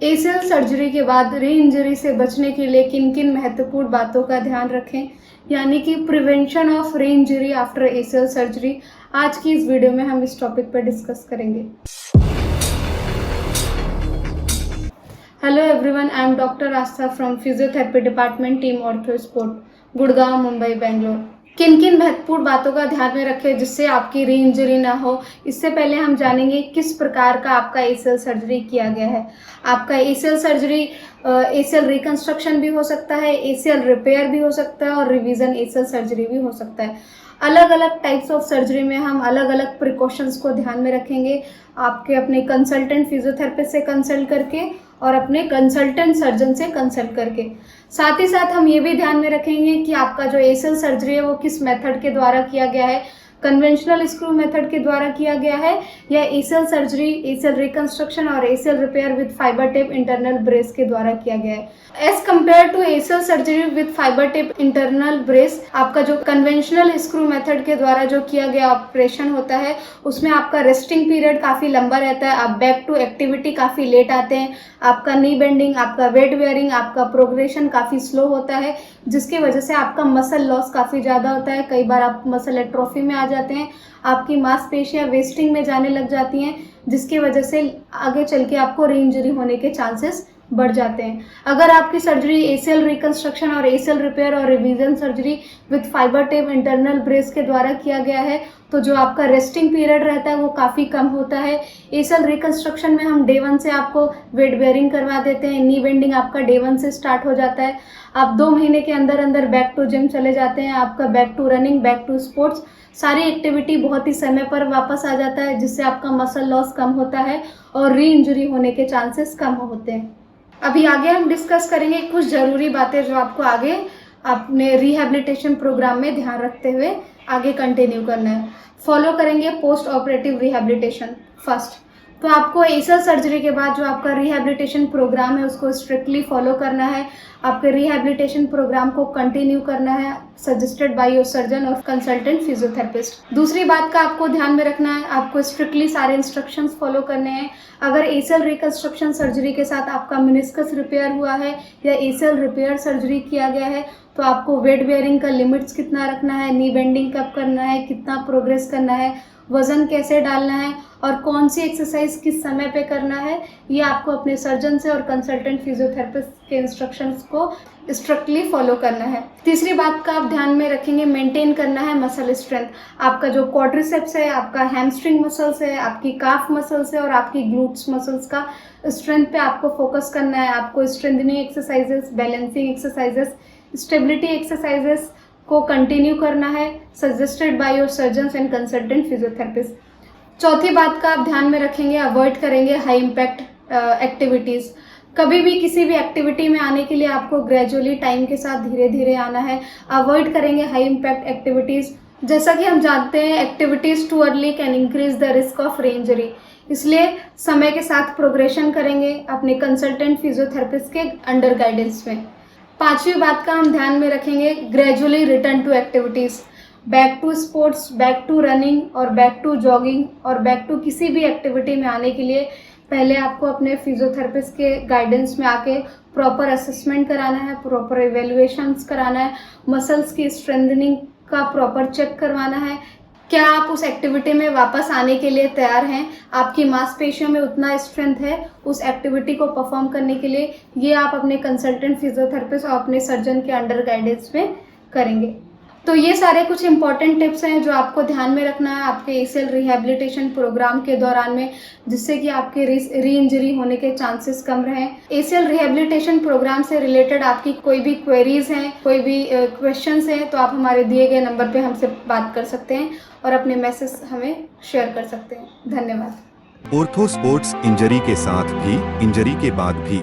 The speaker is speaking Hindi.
एसीएल सर्जरी के बाद री इंजरी से बचने के लिए किन किन महत्वपूर्ण बातों का ध्यान रखें, यानी कि प्रिवेंशन ऑफ री इंजरी आफ्टर एसीएल सर्जरी। आज की इस वीडियो में हम इस टॉपिक पर डिस्कस करेंगे। Hello everyone, I am doctor Aastha from physiotherapy department, team ortho sport, Gurgaon, Mumbai, Bangalore. किन किन महत्वपूर्ण बातों का ध्यान में रखें जिससे आपकी री इंजरी ना हो, इससे पहले हम जानेंगे किस प्रकार का आपका एसीएल सर्जरी किया गया है। आपका एसीएल सर्जरी एसीएल रिकंस्ट्रक्शन भी हो सकता है, एसीएल रिपेयर भी हो सकता है और रिवीजन एसीएल सर्जरी भी हो सकता है। अलग अलग टाइप्स ऑफ सर्जरी में हम अलग अलग प्रिकॉशंस को ध्यान में रखेंगे, आपके अपने कंसल्टेंट फिजियोथेरेपिस्ट से कंसल्ट करके और अपने कंसल्टेंट सर्जन से कंसल्ट करके। साथ ही साथ हम ये भी ध्यान में रखेंगे कि आपका जो एसीएल सर्जरी है वो किस मेथड के द्वारा किया गया है, कन्वेंशनल स्क्रू मेथड के द्वारा किया गया है या एसीएल सर्जरी, एसीएल रिकंस्ट्रक्शन और ACL repair with fibre tape internal brace के द्वारा किया गया है। As compare to ACL surgery with fibre tape internal brace, आपका जो कन्वेंशनल स्क्रू मेथड के द्वारा जो किया गया ऑपरेशन होता है उसमें आपका रेस्टिंग पीरियड काफ़ी लंबा रहता है, आप बैक टू एक्टिविटी काफ़ी लेट आते हैं, आपका नी बेंडिंग, आपका वेट वेयरिंग, आपका प्रोग्रेशन काफ़ी स्लो होता है, जिसकी वजह से आपका मसल लॉस काफ़ी ज़्यादा होता है। कई बार आप मसल एट्रोफी में आ जाते हैं, आपकी मांसपेशियां वेस्टिंग में जाने लग जाती हैं, जिसकी वजह से आगे चल के आपको री इंजरी होने के चांसेस बढ़ जाते हैं। अगर आपकी सर्जरी एसीएल रिकंस्ट्रक्शन और एसीएल रिपेयर और revision surgery with fibre tape internal brace के द्वारा किया गया है तो जो आपका रेस्टिंग पीरियड रहता है वो काफ़ी कम होता है। एसीएल रिकंस्ट्रक्शन में हम डे 1 से आपको वेट बेयरिंग करवा देते हैं, नी बेंडिंग आपका डे 1 से स्टार्ट हो जाता है, आप 2 महीने के अंदर अंदर बैक टू जिम चले जाते हैं, आपका back to running, back to sports, सारी एक्टिविटी बहुत ही समय पर वापस आ जाता है, जिससे आपका मसल लॉस कम होता है और री इंजरी होने के चांसेस कम होते हैं। अभी आगे हम डिस्कस करेंगे कुछ ज़रूरी बातें जो आपको आगे अपने रिहैबिलिटेशन प्रोग्राम में ध्यान रखते हुए आगे कंटिन्यू करना है। फॉलो करेंगे पोस्ट ऑपरेटिव रिहैबिलिटेशन। फर्स्ट, तो आपको एसीएल सर्जरी के बाद जो आपका रिहैबिलिटेशन प्रोग्राम है उसको स्ट्रिक्टली फॉलो करना है, आपके रिहैबिलिटेशन प्रोग्राम को कंटिन्यू करना है सजेस्टेड बाय योर सर्जन और कंसल्टेंट फिजियोथेरेपिस्ट। दूसरी बात का आपको ध्यान में रखना है, आपको स्ट्रिक्टली सारे इंस्ट्रक्शंस फॉलो करने हैं। अगर एसीएल रिकंस्ट्रक्शन सर्जरी के साथ आपका मेनिस्कस रिपेयर हुआ है या एसीएल रिपेयर सर्जरी किया गया है तो आपको वेट बेयरिंग का लिमिट्स कितना रखना है, नी बेंडिंग कब करना है, कितना प्रोग्रेस करना है, वजन कैसे डालना है और कौन सी एक्सरसाइज किस समय पे करना है, ये आपको अपने सर्जन से और कंसल्टेंट फिजियोथेरेपिस्ट के इंस्ट्रक्शंस को स्ट्रिक्टली फॉलो करना है। तीसरी बात का आप ध्यान में रखेंगे, मेंटेन करना है मसल स्ट्रेंथ। आपका जो क्वाड्रिसेप्स है, आपका हैमस्ट्रिंग मसल्स है, आपकी काफ मसल्स है और आपकी ग्लूट्स मसल्स का स्ट्रेंथ पे आपको फोकस करना है। आपको strengthening exercises, balancing exercises, stability exercises को कंटिन्यू करना है suggested by your surgeons and consultant physiotherapist. चौथी बात का आप ध्यान में रखेंगे, अवॉइड करेंगे हाई इम्पैक्ट एक्टिविटीज़। कभी भी किसी भी एक्टिविटी में आने के लिए आपको ग्रेजुअली टाइम के साथ धीरे धीरे आना है। अवॉइड करेंगे हाई इम्पैक्ट एक्टिविटीज़। जैसा कि हम जानते हैं activities too early can increase the risk of reinjury, इसलिए समय के साथ प्रोग्रेशन करेंगे अपने कंसल्टेंट फिजियोथेरेपिस्ट के अंडर गाइडेंस में। पांचवी बात का हम ध्यान में रखेंगे, gradually return to activities. Back to sports, back to running और बैक टू जॉगिंग और बैक टू किसी भी एक्टिविटी में आने के लिए पहले आपको अपने फिजियोथेरेपिस्ट के गाइडेंस में आके प्रॉपर असेसमेंट कराना है, प्रॉपर इवेल्युएशंस कराना है, मसल्स की स्ट्रेंथनिंग का प्रॉपर चेक करवाना है, क्या आप उस एक्टिविटी में वापस आने के लिए तैयार हैं, आपकी मांसपेशियों में उतना स्ट्रेंथ है उस एक्टिविटी को परफॉर्म करने के लिए, ये आप अपने कंसल्टेंट फिजियोथेरेपिस्ट और अपने सर्जन के अंडर गाइडेंस में करेंगे। तो ये सारे कुछ इंपॉर्टेंट टिप्स हैं जो आपको ध्यान में रखना है आपके एसीएल रिहैबिलिटेशन प्रोग्राम के दौरान में, जिससे कि आपके री इंजरी होने के चांसेस कम रहें। एसीएल रिहैबिलिटेशन प्रोग्राम से रिलेटेड आपकी कोई भी क्वेरीज हैं, कोई भी क्वेश्चंस हैं तो आप हमारे दिए गए नंबर पे हमसे बात कर सकते हैं और अपने मैसेज हमें शेयर कर सकते हैं। धन्यवाद। ऑर्थो स्पोर्ट्स, इंजरी के साथ भी, इंजरी के बाद भी।